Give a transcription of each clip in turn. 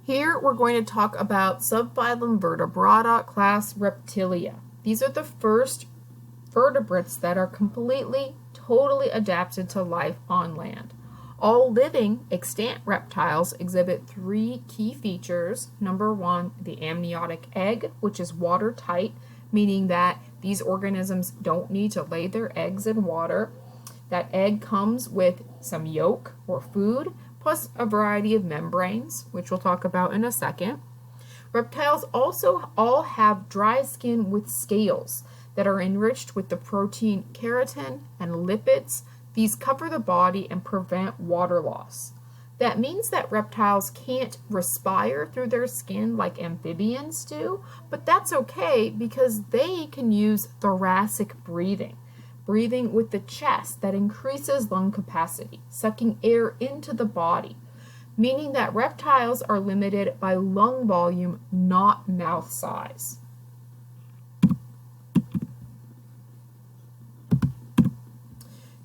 Here we're going to talk about subphylum Vertebrata class Reptilia. These are the first vertebrates that are totally adapted to life on land. All living extant reptiles exhibit three key features. Number one, the amniotic egg, which is watertight, meaning that these organisms don't need to lay their eggs in water. That egg comes with some yolk or food, plus a variety of membranes, which we'll talk about in a second. Reptiles also all have dry skin with scales that are enriched with the protein keratin and lipids. These cover the body and prevent water loss. That means that reptiles can't respire through their skin like amphibians do, but that's okay because they can use thoracic breathing with the chest that increases lung capacity, sucking air into the body, meaning that reptiles are limited by lung volume, not mouth size.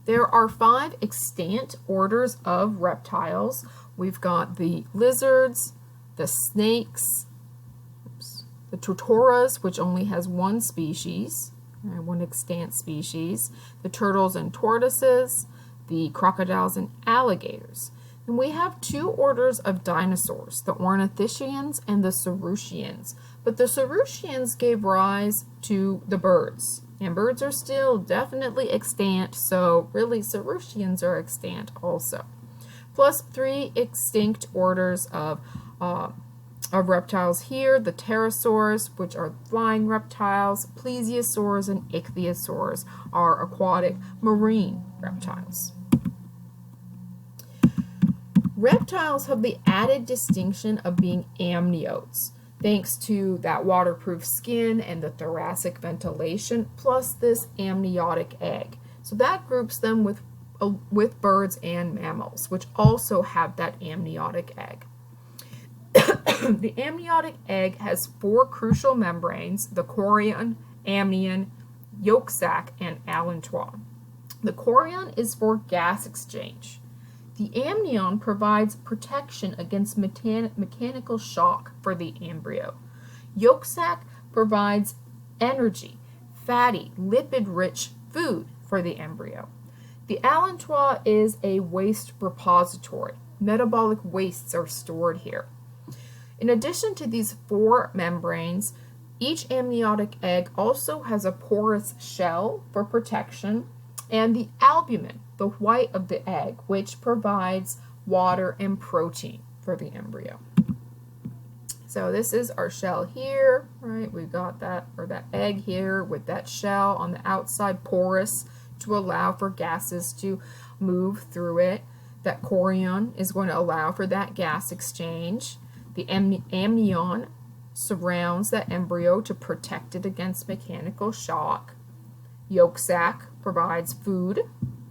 There are 5 extant orders of reptiles. We've got the lizards, the snakes, the tortoras, which only has one species, one extant species, the turtles and tortoises, the crocodiles and alligators. And we have 2 orders of dinosaurs, the ornithischians and the saurischians. But the saurischians gave rise to the birds. And birds are still definitely extant, so really saurischians are extant also. Plus 3 extinct orders of reptiles here, the pterosaurs, which are flying reptiles, plesiosaurs and ichthyosaurs are aquatic marine reptiles. Reptiles have the added distinction of being amniotes, thanks to that waterproof skin and the thoracic ventilation, plus this amniotic egg. So that groups them with birds and mammals, which also have that amniotic egg. The amniotic egg has 4 crucial membranes: the chorion, amnion, yolk sac, and allantois. The chorion is for gas exchange. The amnion provides protection against mechanical shock for the embryo. Yolk sac provides energy, fatty, lipid-rich food for the embryo. The allantois is a waste repository. Metabolic wastes are stored here. In addition to these 4 membranes, each amniotic egg also has a porous shell for protection, and the albumin, the white of the egg, which provides water and protein for the embryo. So this is our shell here, right? We've got that egg here with that shell on the outside, porous, to allow for gases to move through it. That chorion is going to allow for that gas exchange. The amnion surrounds that embryo to protect it against mechanical shock. Yolk sac provides food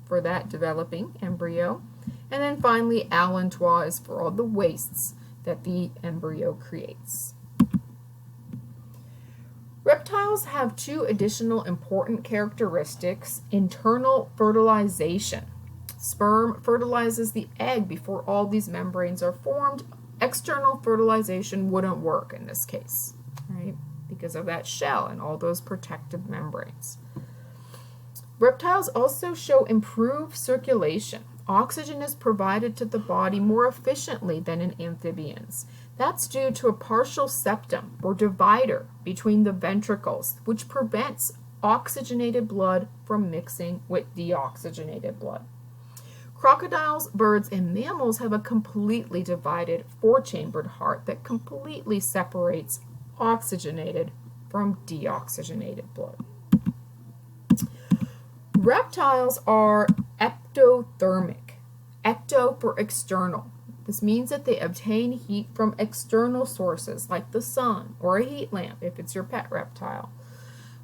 for that developing embryo. And then finally, allantois is for all the wastes that the embryo creates. Reptiles have 2 additional important characteristics: internal fertilization. Sperm fertilizes the egg before all these membranes are formed. External fertilization wouldn't work in this case, right? Because of that shell and all those protective membranes. Reptiles also show improved circulation. Oxygen is provided to the body more efficiently than in amphibians. That's due to a partial septum or divider between the ventricles, which prevents oxygenated blood from mixing with deoxygenated blood. Crocodiles, birds, and mammals have a completely divided 4-chambered heart that completely separates oxygenated from deoxygenated blood. Reptiles are ectothermic. Ecto for external. This means that they obtain heat from external sources like the sun or a heat lamp if it's your pet reptile.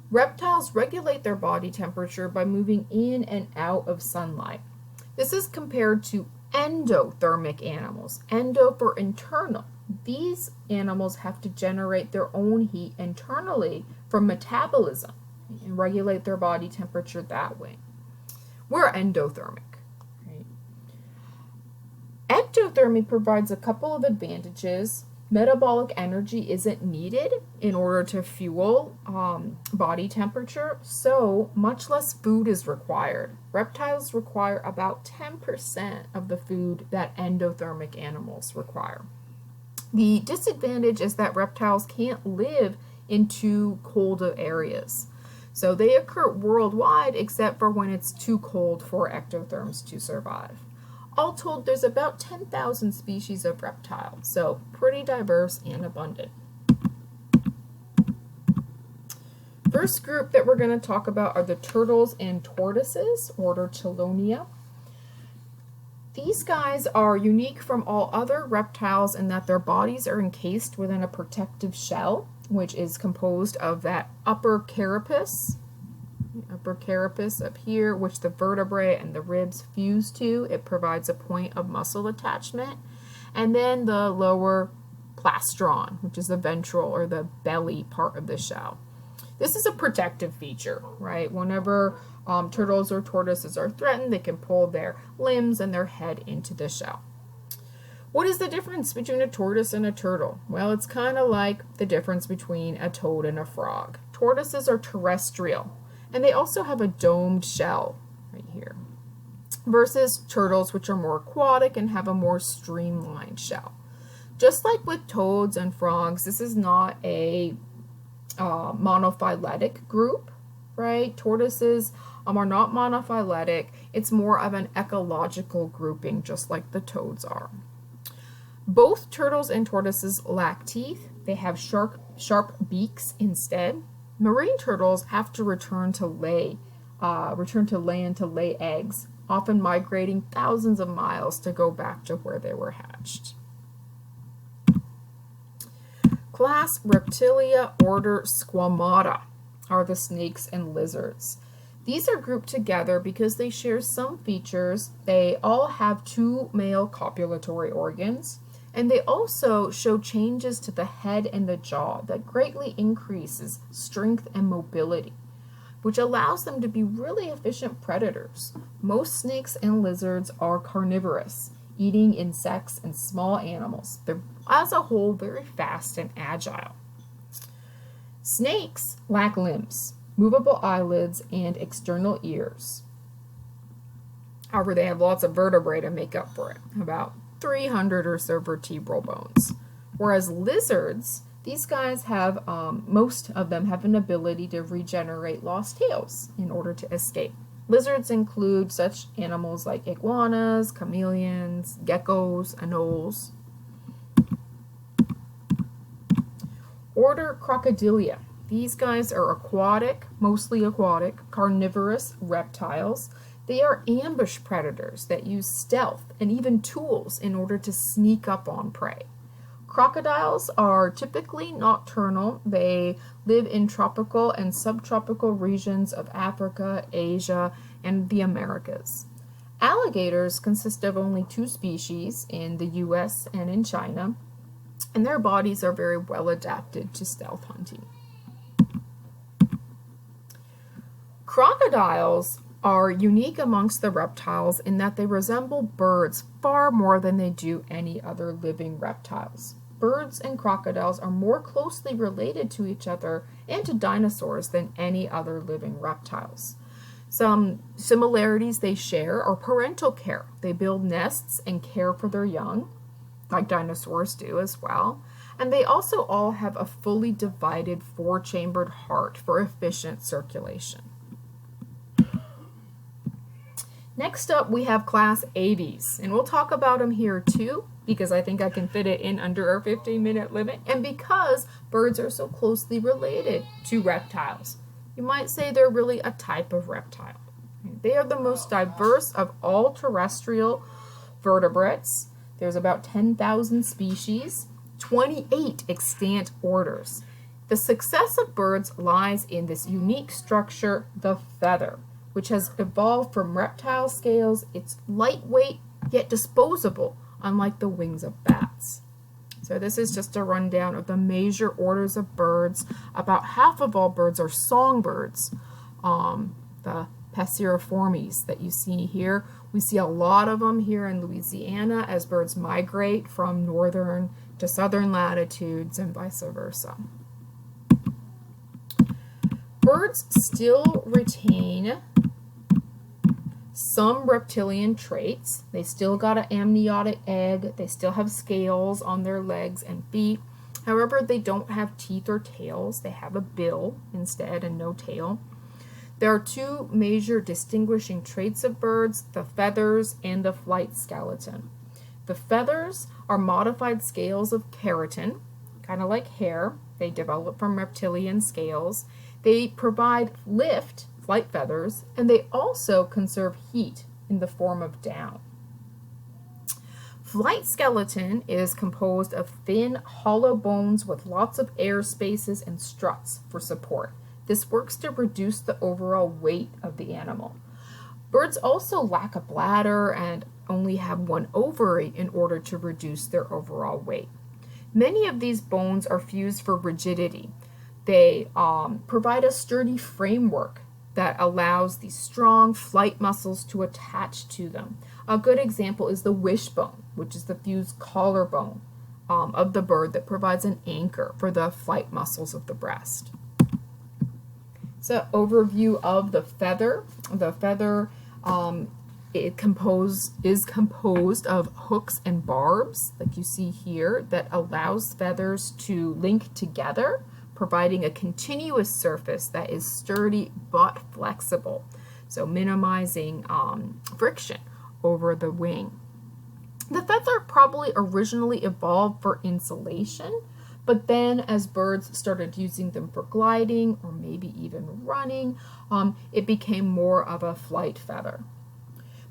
Reptiles regulate their body temperature by moving in and out of sunlight. This is compared to endothermic animals. Endo for internal. These animals have to generate their own heat internally from metabolism and regulate their body temperature that way. We're endothermic. Right? Ectothermy provides a couple of advantages Metabolic energy isn't needed in order to fuel body temperature, so much less food is required. Reptiles require about 10% of the food that endothermic animals require. The disadvantage is that reptiles can't live in too cold of areas. So they occur worldwide except for when it's too cold for ectotherms to survive. All told, there's about 10,000 species of reptiles, so pretty diverse and abundant. First group that we're going to talk about are the turtles and tortoises, order Chelonia. These guys are unique from all other reptiles in that their bodies are encased within a protective shell, which is composed of that upper carapace up here, which the vertebrae and the ribs fuse to. It provides a point of muscle attachment. And then the lower plastron, which is the ventral or the belly part of the shell. This is a protective feature, right? Whenever turtles or tortoises are threatened, they can pull their limbs and their head into the shell. What is the difference between a tortoise and a turtle? Well, it's kind of like the difference between a toad and a frog. Tortoises are terrestrial, and they also have a domed shell right here, versus turtles, which are more aquatic and have a more streamlined shell. Just like with toads and frogs, this is not a monophyletic group, right? Tortoises are not monophyletic. It's more of an ecological grouping, just like the toads are. Both turtles and tortoises lack teeth. They have sharp beaks instead. Marine turtles have to return to land to lay eggs, often migrating thousands of miles to go back to where they were hatched. Class Reptilia, order Squamata, are the snakes and lizards. These are grouped together because they share some features. They all have 2 male copulatory organs, and they also show changes to the head and the jaw that greatly increases strength and mobility, which allows them to be really efficient predators. Most snakes and lizards are carnivorous, eating insects and small animals. They're, as a whole, very fast and agile. Snakes lack limbs, movable eyelids, and external ears. However, they have lots of vertebrae to make up for it, about 300 or so vertebral bones. Whereas lizards, these guys have, most of them have an ability to regenerate lost tails in order to escape. Lizards include such animals like iguanas, chameleons, geckos, anoles. Order Crocodilia. These guys are aquatic, mostly aquatic, carnivorous reptiles. They are ambush predators that use stealth and even tools in order to sneak up on prey. Crocodiles are typically nocturnal. They live in tropical and subtropical regions of Africa, Asia, and the Americas. Alligators consist of only 2 species in the US and in China, and their bodies are very well adapted to stealth hunting. Crocodiles are unique amongst the reptiles in that they resemble birds far more than they do any other living reptiles. Birds and crocodiles are more closely related to each other and to dinosaurs than any other living reptiles. Some similarities they share are parental care. They build nests and care for their young, like dinosaurs do as well. And they also all have a fully divided 4-chambered heart for efficient circulation. Next up, we have class Aves, and we'll talk about them here too, because I think I can fit it in under our 15-minute limit, and because birds are so closely related to reptiles. You might say they're really a type of reptile. They are the most diverse of all terrestrial vertebrates. There's about 10,000 species, 28 extant orders. The success of birds lies in this unique structure, the feather, which has evolved from reptile scales. It's lightweight yet disposable, unlike the wings of bats. So this is just a rundown of the major orders of birds. About half of all birds are songbirds. The Passeriformes that you see here, We see a lot of them here in Louisiana as birds migrate from northern to southern latitudes and vice versa. Birds still retain some reptilian traits. They still got an amniotic egg. They still have scales on their legs and feet. However, they don't have teeth or tails. They have a bill instead and no tail. There are two major distinguishing traits of birds, the feathers and the flight skeleton. The feathers are modified scales of keratin, kind of like hair. They develop from reptilian scales. They provide lift, flight feathers, and they also conserve heat in the form of down. Flight skeleton is composed of thin, hollow bones with lots of air spaces and struts for support. This works to reduce the overall weight of the animal. Birds also lack a bladder and only have one ovary in order to reduce their overall weight. Many of these bones are fused for rigidity. They provide a sturdy framework that allows these strong flight muscles to attach to them. A good example is the wishbone, which is the fused collarbone of the bird that provides an anchor for the flight muscles of the breast. So, overview of the feather. The feather is composed of hooks and barbs, like you see here, that allows feathers to link together, providing a continuous surface that is sturdy but flexible, so minimizing friction over the wing. The feather probably originally evolved for insulation, but then as birds started using them for gliding or maybe even running, it became more of a flight feather.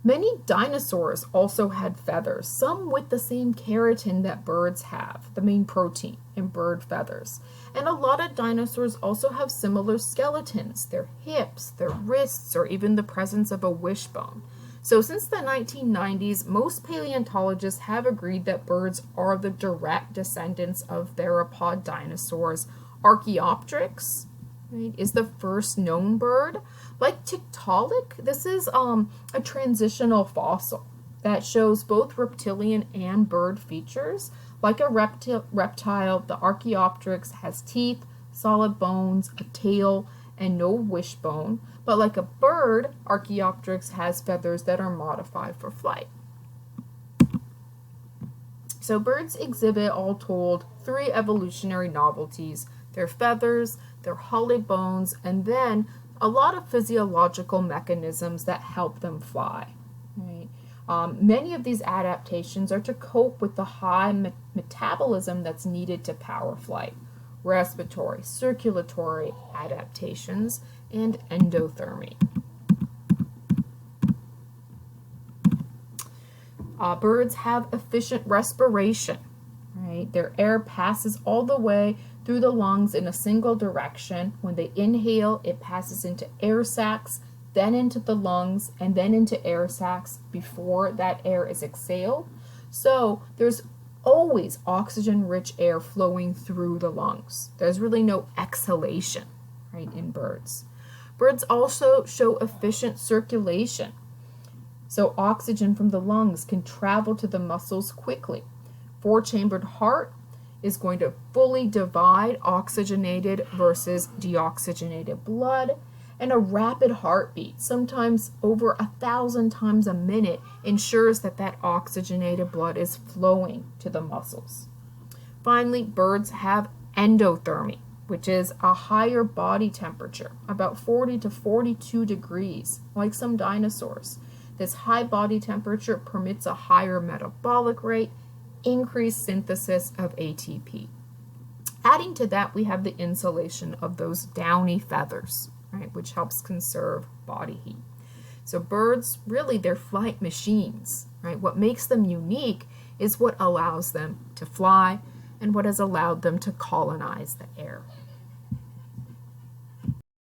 Many dinosaurs also had feathers, some with the same keratin that birds have, the main protein in bird feathers. And a lot of dinosaurs also have similar skeletons, their hips, their wrists, or even the presence of a wishbone. So since the 1990s, most paleontologists have agreed that birds are the direct descendants of theropod dinosaurs. Archaeopteryx, right, is the first known bird. Like Tiktaalik, this is a transitional fossil that shows both reptilian and bird features. Like a reptile, the Archaeopteryx has teeth, solid bones, a tail, and no wishbone. But like a bird, Archaeopteryx has feathers that are modified for flight. So birds exhibit, all told, 3 evolutionary novelties: their feathers, their hollow bones, and then a lot of physiological mechanisms that help them fly. Right? Many of these adaptations are to cope with the high metabolism that's needed to power flight: respiratory, circulatory adaptations, and endothermy. Birds have efficient respiration. Right? Their air passes all the way through the lungs in a single direction. When they inhale, it passes into air sacs, then into the lungs, and then into air sacs before that air is exhaled. So there's always oxygen-rich air flowing through the lungs. There's really no exhalation, right, in birds. Birds also show efficient circulation. So oxygen from the lungs can travel to the muscles quickly. 4-chambered heart is going to fully divide oxygenated versus deoxygenated blood, and a rapid heartbeat, sometimes over 1,000 times a minute, ensures that that oxygenated blood is flowing to the muscles. Finally, birds have endothermy, which is a higher body temperature, about 40 to 42 degrees, like some dinosaurs. This high body temperature permits a higher metabolic rate, increased synthesis of ATP. Adding to that, we have the insulation of those downy feathers, right, which helps conserve body heat. So birds, really, they're flight machines, right? What makes them unique is what allows them to fly and what has allowed them to colonize the air.